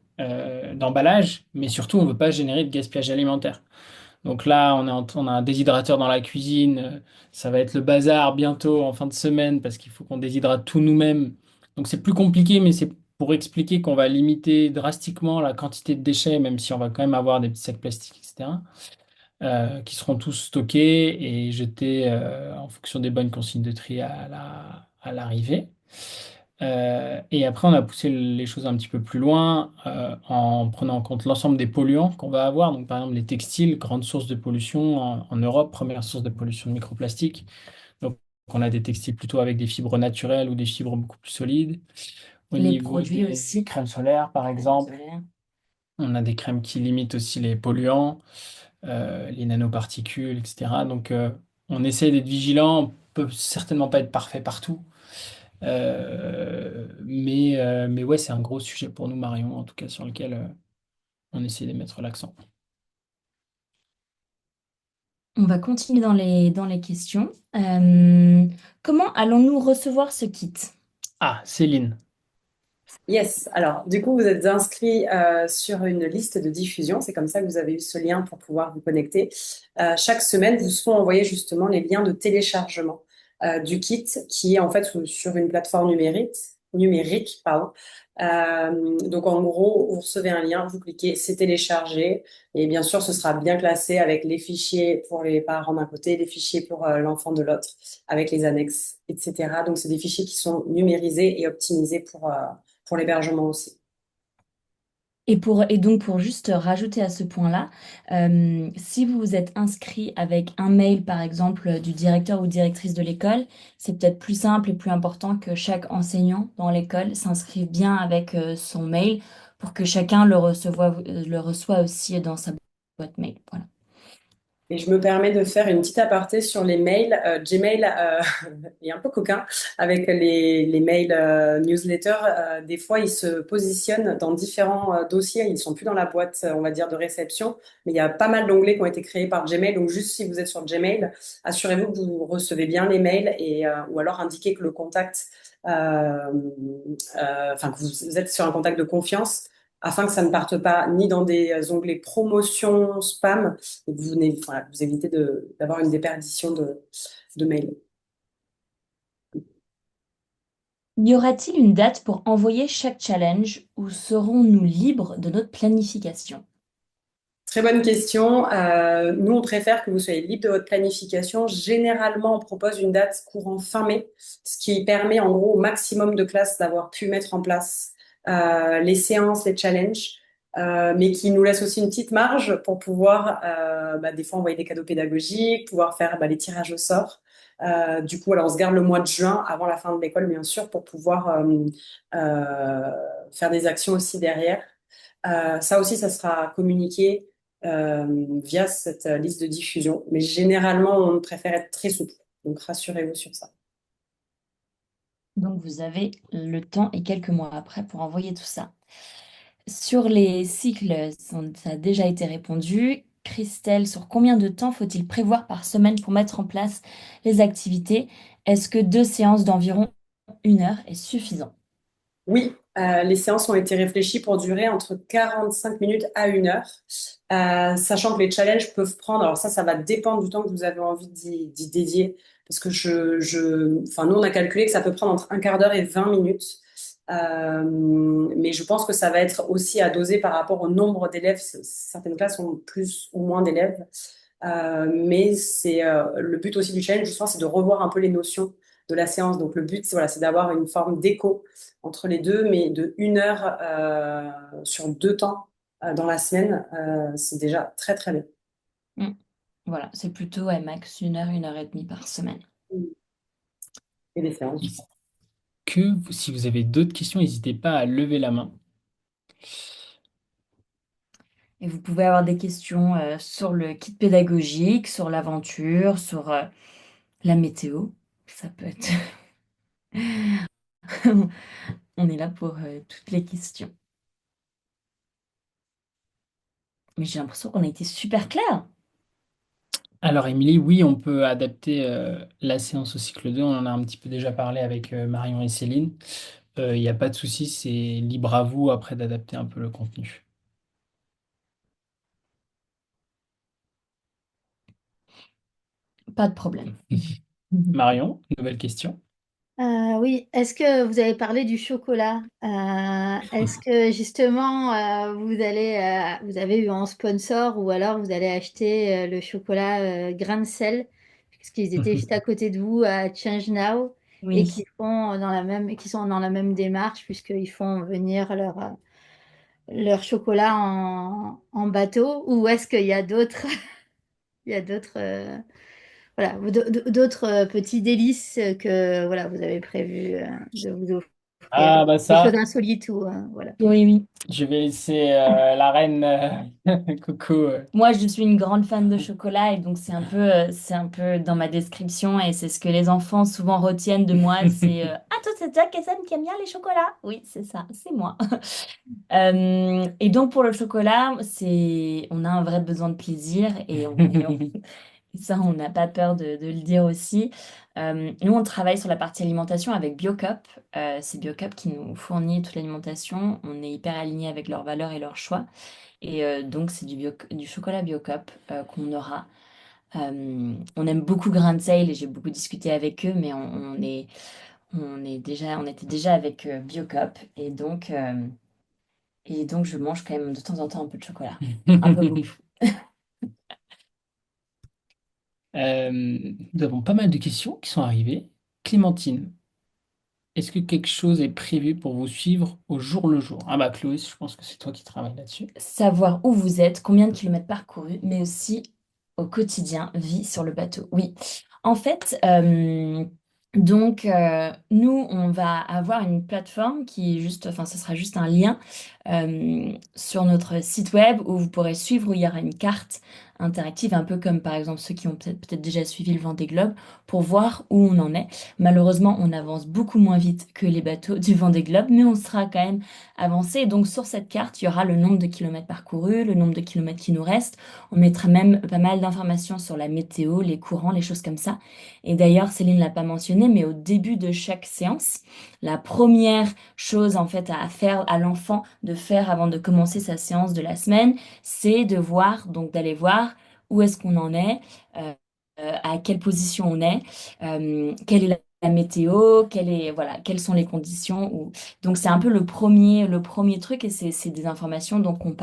d'emballage, mais surtout, on ne veut pas générer de gaspillage alimentaire. Donc là, on a un déshydrateur dans la cuisine. Ça va être le bazar bientôt en fin de semaine parce qu'il faut qu'on déshydrate tout nous-mêmes. Donc c'est plus compliqué, mais c'est pour expliquer qu'on va limiter drastiquement la quantité de déchets, même si on va quand même avoir des petits sacs plastiques, etc., qui seront tous stockés et jetés en fonction des bonnes consignes de tri à l'arrivée. Et après, on a poussé les choses un petit peu plus loin en prenant en compte l'ensemble des polluants qu'on va avoir. Donc, par exemple, les textiles, grande source de pollution en Europe, première source de pollution de microplastiques. Donc, on a des textiles plutôt avec des fibres naturelles ou des fibres beaucoup plus solides. Au Les niveau produits des aussi, crèmes solaires, par crème exemple, solaire. on a des crèmes qui limitent aussi les polluants, les nanoparticules, etc. Donc, on essaie d'être vigilant. On peut certainement pas être parfait partout. Mais ouais, c'est un gros sujet pour nous, Marion, en tout cas, sur lequel on essaie de mettre l'accent. On va continuer dans les questions. Comment allons-nous recevoir ce kit? Ah, Céline. Yes, alors du coup, vous êtes inscrit sur une liste de diffusion. C'est comme ça que vous avez eu ce lien pour pouvoir vous connecter. Chaque semaine, vous seront envoyés justement les liens de téléchargement du kit qui est en fait sur une plateforme numérique. numérique, pardon. Donc en gros, vous recevez un lien, vous cliquez, c'est téléchargé, et bien sûr, ce sera bien classé avec les fichiers pour les parents d'un côté, les fichiers pour l'enfant de l'autre, avec les annexes, etc. Donc c'est des fichiers qui sont numérisés et optimisés pour l'hébergement aussi. Et donc pour juste rajouter à ce point-là, si vous vous êtes inscrit avec un mail, par exemple, du directeur ou directrice de l'école, c'est peut-être plus simple et plus important que chaque enseignant dans l'école s'inscrive bien avec son mail pour que chacun le reçoit aussi dans sa boîte mail. Voilà. Et je me permets de faire une petite aparté sur les mails. Gmail est un peu coquin avec les mails newsletters. Des fois, ils se positionnent dans différents dossiers. Ils sont plus dans la boîte, on va dire, de réception. Mais il y a pas mal d'onglets qui ont été créés par Gmail. Donc, juste si vous êtes sur Gmail, assurez-vous que vous recevez bien les mails ou alors indiquez que le contact, enfin, que vous êtes sur un contact de confiance afin que ça ne parte pas ni dans des onglets promotion, spam, et que voilà, vous évitez d'avoir une déperdition de mails. Y aura-t-il une date pour envoyer chaque challenge ou serons-nous libres de notre planification? Très bonne question. Nous, on préfère que vous soyez libre de votre planification. Généralement, on propose une date courant fin mai, ce qui permet en gros au maximum de classes d'avoir pu mettre en place les séances, les challenges, mais qui nous laisse aussi une petite marge pour pouvoir des fois envoyer des cadeaux pédagogiques, pouvoir faire les tirages au sort. Du coup, alors on se garde le mois de juin avant la fin de l'école, bien sûr, pour pouvoir euh, faire des actions aussi derrière. Ça aussi, ça sera communiqué via cette liste de diffusion. Mais généralement, on préfère être très souple. Donc, rassurez-vous sur ça. Donc vous avez le temps et quelques mois après pour envoyer tout ça. Sur les cycles, ça a déjà été répondu. Christelle, sur combien de temps faut-il prévoir par semaine pour mettre en place les activités? Est-ce que 2 séances d'environ 1 heure est suffisant? Oui, les séances ont été réfléchies pour durer entre 45 minutes à 1 heure, sachant que les challenges peuvent prendre, alors ça va dépendre du temps que vous avez envie d'y dédier, parce que enfin, nous, on a calculé que ça peut prendre entre un quart d'heure et 20 minutes. Mais je pense que ça va être aussi à doser par rapport au nombre d'élèves. Certaines classes ont plus ou moins d'élèves. Mais c'est le but aussi du challenge, justement, c'est de revoir un peu les notions de la séance. Donc le but, voilà, c'est d'avoir une forme d'écho entre les deux, mais de 1 heure sur 2 temps dans la semaine, c'est déjà très très bien. Hmm. Voilà, c'est plutôt ouais, max 1 heure, 1 heure et demie par semaine. Et les séances. Est-ce que si vous avez d'autres questions, n'hésitez pas à lever la main. Et vous pouvez avoir des questions sur le kit pédagogique, sur l'aventure, sur la météo. Ça peut être... On est là pour toutes les questions. Mais j'ai l'impression qu'on a été super clair. Alors, Émilie, oui, on peut adapter la séance au cycle 2. On en a un petit peu déjà parlé avec Marion et Céline. Il n'y a pas de souci, c'est libre à vous après d'adapter un peu le contenu. Pas de problème. Marion, nouvelle question. Oui, est-ce que vous avez parlé du chocolat? Est-ce que justement vous avez eu un sponsor ou alors vous allez acheter le chocolat grain de sel parce qu'ils étaient juste à côté de vous à Change Now et Oui. qui sont dans la même démarche puisqu'ils font venir leur chocolat en bateau ou est-ce qu'il y a d'autres il y a d'autres voilà, d'autres petits délices que voilà, vous avez prévu de vous offrir. Ah, bah Des choses ça, insolites ou voilà. Oui, oui. je vais laisser la reine Coco. Moi, je suis une grande fan de chocolat et donc c'est un peu dans ma description et c'est ce que les enfants souvent retiennent de moi. C'est Ah, toi, c'est toi, Kessem, qui aime bien les chocolats. Oui, c'est ça, c'est moi. Et donc pour le chocolat, on a un vrai besoin de plaisir et ça, on n'a pas peur de le dire aussi. Nous, on travaille sur la partie alimentation avec Biocup. C'est Biocup qui nous fournit toute l'alimentation. On est hyper aligné avec leurs valeurs et leurs choix. Et donc, c'est du chocolat Biocup qu'on aura. On aime beaucoup Grain de Sale et j'ai beaucoup discuté avec eux, mais on était déjà avec Biocop et donc je mange quand même de temps en temps un peu de chocolat, un peu beaucoup. Nous avons pas mal de questions qui sont arrivées. Clémentine, est-ce que quelque chose est prévu pour vous suivre au jour le jour? Ah bah Chloé, je pense que c'est toi qui travailles là-dessus. Savoir où vous êtes, combien de kilomètres parcourus, mais aussi au quotidien, vie sur le bateau. Oui, en fait, nous, on va avoir une plateforme qui est juste, enfin, ce sera juste un lien sur notre site web où vous pourrez suivre, où il y aura une carte interactive, un peu comme par exemple ceux qui ont peut-être déjà suivi le Vendée Globe, pour voir où on en est. Malheureusement, on avance beaucoup moins vite que les bateaux du Vendée Globe, mais on sera quand même avancé. Et donc sur cette carte, il y aura le nombre de kilomètres parcourus, le nombre de kilomètres qui nous restent. On mettra même pas mal d'informations sur la météo, les courants, les choses comme ça. Et d'ailleurs, Céline l'a pas mentionné, mais au début de chaque séance, la première chose en fait à faire à l'enfant de faire avant de commencer sa séance de la semaine, c'est de voir, donc d'aller voir où est-ce qu'on en est, euh, à quelle position on est, quelle est la météo, voilà, quelles sont les conditions. Donc c'est un peu le premier truc et c'est des informations donc qu'on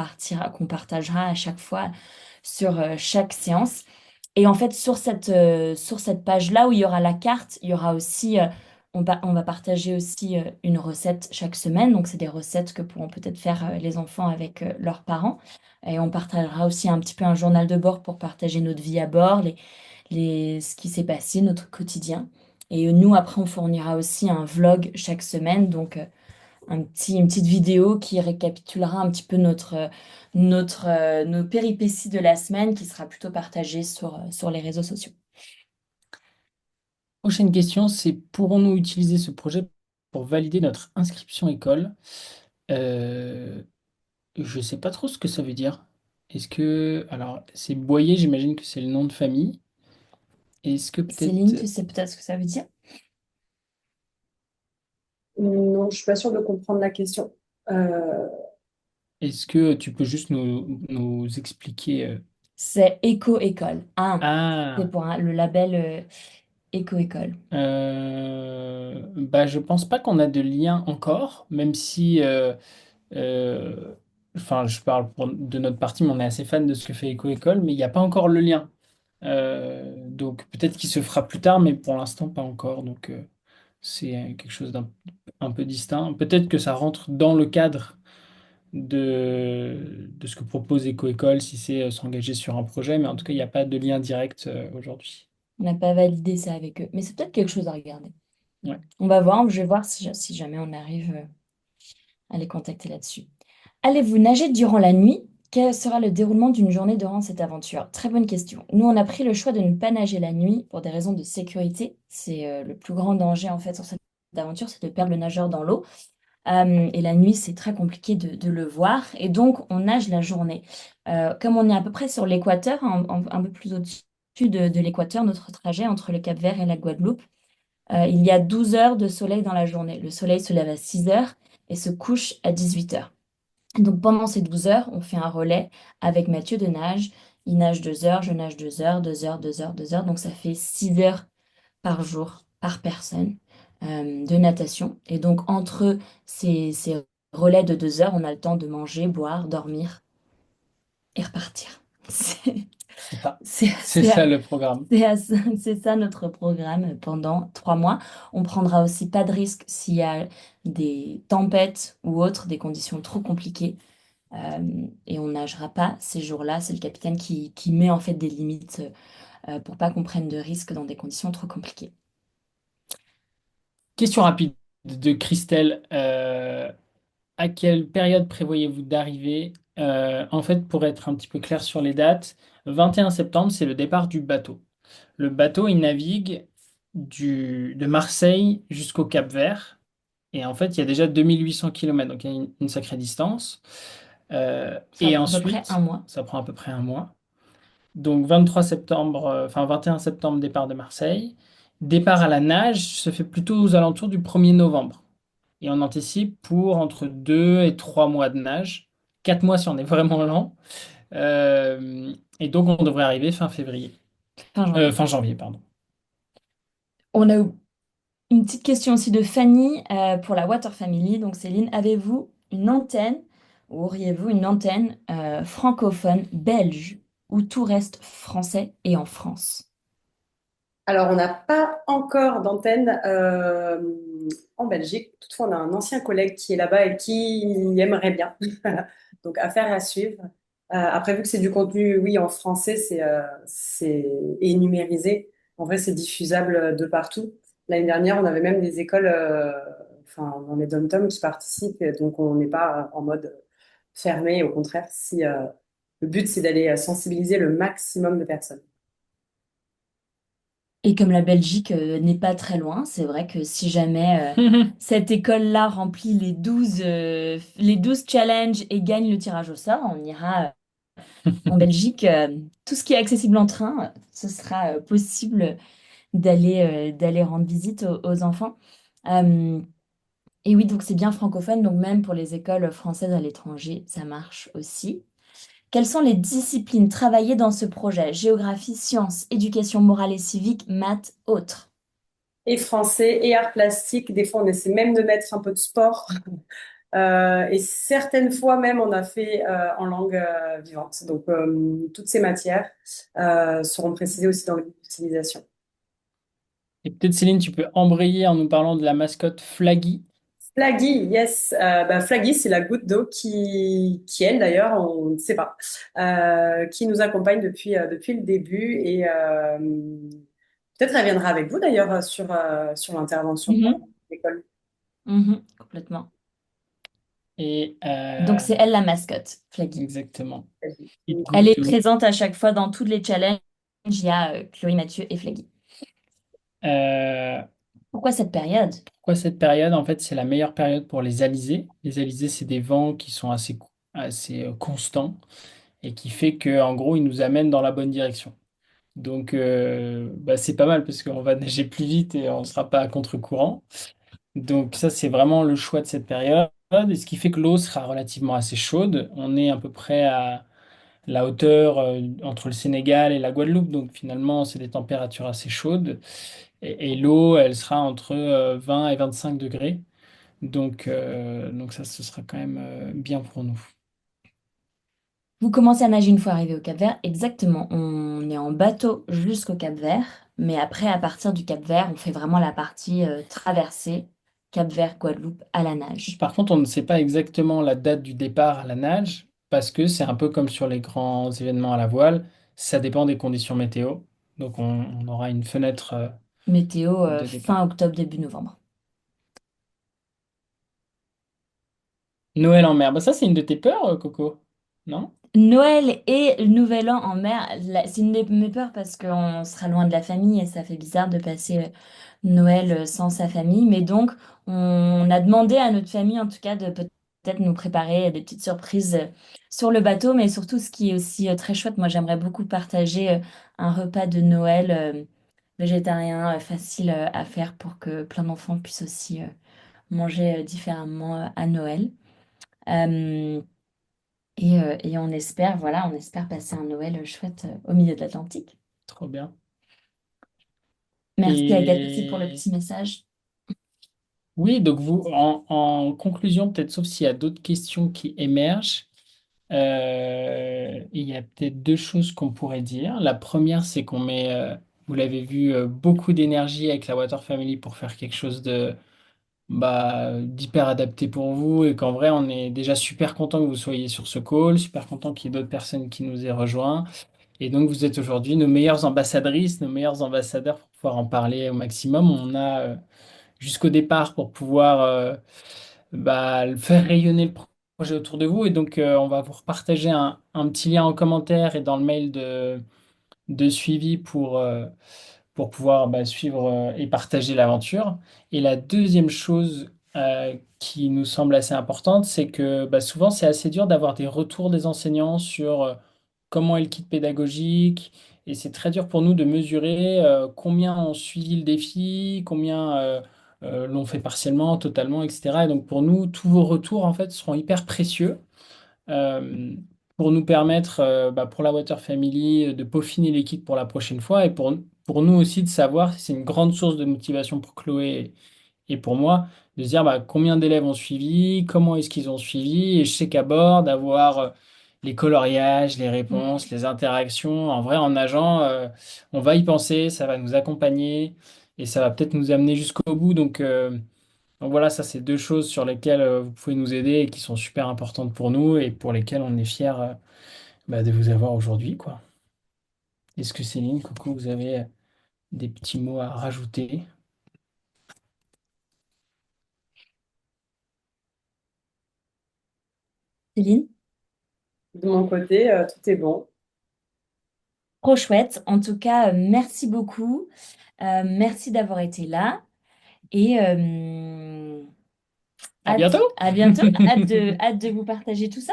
partagera à chaque fois sur chaque séance. Et en fait, sur cette page-là où il y aura la carte, il y aura aussi, on va partager aussi une recette chaque semaine. Donc, c'est des recettes que pourront peut-être faire les enfants avec leurs parents. Et on partagera aussi un petit peu un journal de bord pour partager notre vie à bord, ce qui s'est passé, notre quotidien. Et nous, après, on fournira aussi un vlog chaque semaine. Donc, une petite vidéo qui récapitulera un petit peu nos péripéties de la semaine qui sera plutôt partagée sur les réseaux sociaux. Prochaine question, c'est pourrons-nous utiliser ce projet pour valider notre inscription école? Euh, je sais pas trop ce que ça veut dire. Est-ce que... Alors, c'est Boyer, j'imagine que c'est le nom de famille. Est-ce que Céline, peut-être... tu sais peut-être ce que ça veut dire? Non, je suis pas sûre de comprendre la question. Euh, Est-ce que tu peux juste nous expliquer... C'est Éco-école. Ah, c'est Ah, pour le label Éco-école. bah, je pense pas qu'on a de lien encore, même si... euh, enfin, je parle de notre partie, mais on est assez fan de ce que fait Eco-École, mais il n'y a pas encore le lien. Donc peut-être qu'il se fera plus tard, mais pour l'instant pas encore. Donc c'est quelque chose d'un un peu distinct. Peut-être que ça rentre dans le cadre de ce que propose Eco-École si c'est s'engager sur un projet, mais en tout cas il n'y a pas de lien direct aujourd'hui. On n'a pas validé ça avec eux, mais c'est peut-être quelque chose à regarder. Ouais. On va voir, je vais voir si jamais on arrive à les contacter là-dessus. Allez-vous nager durant la nuit? Quel sera le déroulement d'une journée durant cette aventure? Très bonne question. Nous, on a pris le choix de ne pas nager la nuit pour des raisons de sécurité. C'est le plus grand danger en fait sur cette aventure, c'est de perdre le nageur dans l'eau. Et la nuit, c'est très compliqué de le voir. Et donc, on nage la journée. Comme on est à peu près sur l'équateur, un peu plus au-dessus de l'équateur, notre trajet entre le Cap-Vert et la Guadeloupe, il y a 12 heures de soleil dans la journée. Le soleil se lève à 6 heures et se couche à 18 heures. Donc pendant ces 12 heures, on fait un relais avec Mathieu de nage. Il nage 2 heures, je nage 2 heures, 2 heures, 2 heures, 2 heures. Donc ça fait 6 heures par jour, par personne de natation. Et donc entre ces relais de 2 heures, on a le temps de manger, boire, dormir et repartir. C'est ça. C'est C'est c'est- ça le programme. c'est ça notre programme pendant 3 mois. On prendra aussi pas de risque s'il y a des tempêtes ou autres, des conditions trop compliquées. Et on nagera pas ces jours-là. C'est le capitaine qui met en fait des limites pour pas qu'on prenne de risques dans des conditions trop compliquées. Question rapide de Christelle. À quelle période prévoyez-vous d'arriver? En fait, pour être un petit peu clair sur les dates, 21 septembre, c'est le départ du bateau. Le bateau, il navigue de Marseille jusqu'au Cap-Vert. Et en fait, il y a déjà 2800 km, donc il y a une sacrée distance. Ça Et prend à peu près un ensuite, mois. ça prend à peu près un mois. Donc 23 septembre, enfin 21 septembre, départ de Marseille. Départ à la nage se fait plutôt aux alentours du 1er novembre. Et on anticipe pour entre 2 et 3 mois de nage. 4 mois si on est vraiment lent. Et donc on devrait arriver fin février. Fin janvier. Fin janvier, pardon. On a, Une petite question aussi de Fanny pour la Water Family. Donc Céline, avez-vous une antenne ou auriez-vous une antenne francophone belge où tout reste français et en France? Alors, on n'a pas encore d'antenne en Belgique. Toutefois, on a un ancien collègue qui est là-bas et qui aimerait bien. Donc, affaire à suivre. Après, vu que c'est du contenu, oui, en français, et numérisé. En vrai, c'est diffusable de partout. L'année dernière, on avait même des écoles, enfin, dans les dom-toms qui participent. Et donc, on n'est pas en mode fermé. Au contraire, si, le but, c'est d'aller sensibiliser le maximum de personnes. Et comme la Belgique n'est pas très loin, c'est vrai que si jamais cette école-là remplit les 12 challenges et gagne le tirage au sort, on ira en Belgique. Tout ce qui est accessible en train, ce sera possible d'aller rendre visite aux enfants. Euh, et oui, donc c'est bien francophone, donc même pour les écoles françaises à l'étranger, ça marche aussi. Quelles sont les disciplines travaillées dans ce projet? Géographie, sciences, éducation morale et civique, maths, autres. Et français et arts plastiques. Des fois, on essaie même de mettre un peu de sport. Et certaines fois même, on a fait en langue vivante. Donc, toutes ces matières seront précisées aussi dans l'utilisation. Et peut-être Céline, tu peux embrayer en nous parlant de la mascotte Flaggy. Flaggy, yes. Flaggy, c'est la goutte d'eau qui elle d'ailleurs, on ne sait pas, qui nous accompagne depuis le début. Et peut-être elle viendra avec vous d'ailleurs sur l'intervention pendant Mhm, l'école. complètement. Et Donc c'est elle la mascotte, Flaggy. exactement. Petite Elle goutte est d'eau. présente à chaque fois dans tous les challenges. Il y a Chloé, Mathieu et Flaggy. Euh, Pourquoi cette période? Pourquoi cette période? En fait, c'est la meilleure période pour les alizés. Les alizés, c'est des vents qui sont assez constants et qui fait que, en gros, ils nous amènent dans la bonne direction. Donc, bah, c'est pas mal parce qu'on va nager plus vite et on ne sera pas à contre-courant. Donc, ça, c'est vraiment le choix de cette période. Et ce qui fait que l'eau sera relativement assez chaude. On est à peu près à la hauteur entre le Sénégal et la Guadeloupe. Donc, finalement, c'est des températures assez chaudes. Et l'eau, elle sera entre 20 et 25 degrés. Donc ça, ce sera quand même bien pour nous. Vous commencez à nager une fois arrivé au Cap-Vert. Exactement. On est en bateau jusqu'au Cap-Vert. Mais après, à partir du Cap-Vert, on fait vraiment la partie traversée Cap-Vert, Guadeloupe à la nage. Par contre, on ne sait pas exactement la date du départ à la nage parce que c'est un peu comme sur les grands événements à la voile. Ça dépend des conditions météo. Donc on aura une fenêtre Météo de fin départ. octobre, début novembre. Noël en mer. Bah, ça, c'est une de tes peurs, Coco. Non? Noël et le Nouvel An en mer, c'est une de mes peurs parce qu'on sera loin de la famille et ça fait bizarre de passer Noël sans sa famille. Mais donc, on a demandé à notre famille, en tout cas, de peut-être nous préparer des petites surprises sur le bateau. Mais surtout, ce qui est aussi très chouette, moi, j'aimerais beaucoup partager un repas de Noël végétarien facile à faire pour que plein d'enfants puissent aussi manger différemment à Noël. Euh, et on espère, voilà, on espère passer un Noël chouette au milieu de l'Atlantique. Trop bien. Merci Agathe aussi pour le Et petit message. oui, donc vous, en conclusion, peut-être sauf s'il y a d'autres questions qui émergent, il y a peut-être deux choses qu'on pourrait dire. La première, c'est qu'on met, vous l'avez vu, beaucoup d'énergie avec la Water Family pour faire quelque chose d'hyper adapté pour vous et qu'en vrai, on est déjà super content que vous soyez sur ce call, super content qu'il y ait d'autres personnes qui nous aient rejoints. Et donc, vous êtes aujourd'hui nos meilleures ambassadrices, nos meilleurs ambassadeurs pour pouvoir en parler au maximum. On a jusqu'au départ pour pouvoir faire rayonner le projet autour de vous. Et donc, on va vous repartager un petit lien en commentaire et dans le mail de suivi pour pouvoir suivre et partager l'aventure. Et la deuxième chose qui nous semble assez importante, c'est que souvent, c'est assez dur d'avoir des retours des enseignants sur comment est le kit pédagogique. Et c'est très dur pour nous de mesurer combien ont suivi le défi, combien l'ont fait partiellement, totalement, etc. Et donc pour nous, tous vos retours en fait seront hyper précieux. Euh, pour nous permettre, pour la Water Family, de peaufiner les kits pour la prochaine fois et pour nous aussi de savoir si c'est une grande source de motivation pour Chloé et pour moi, de se dire combien d'élèves ont suivi, comment est-ce qu'ils ont suivi. Et je sais qu'à bord, d'avoir les coloriages, les réponses, les interactions, en vrai, en nageant, on va y penser, ça va nous accompagner et ça va peut-être nous amener jusqu'au bout. Donc voilà, ça c'est deux choses sur lesquelles vous pouvez nous aider et qui sont super importantes pour nous et pour lesquelles on est fiers de vous avoir aujourd'hui, quoi. Est-ce que Céline, Coco, vous avez des petits mots à rajouter? Céline, De mon côté, tout est bon. trop chouette. En tout cas, merci beaucoup. Merci d'avoir été là. Et À bientôt! à bientôt. Hâte de vous partager tout ça.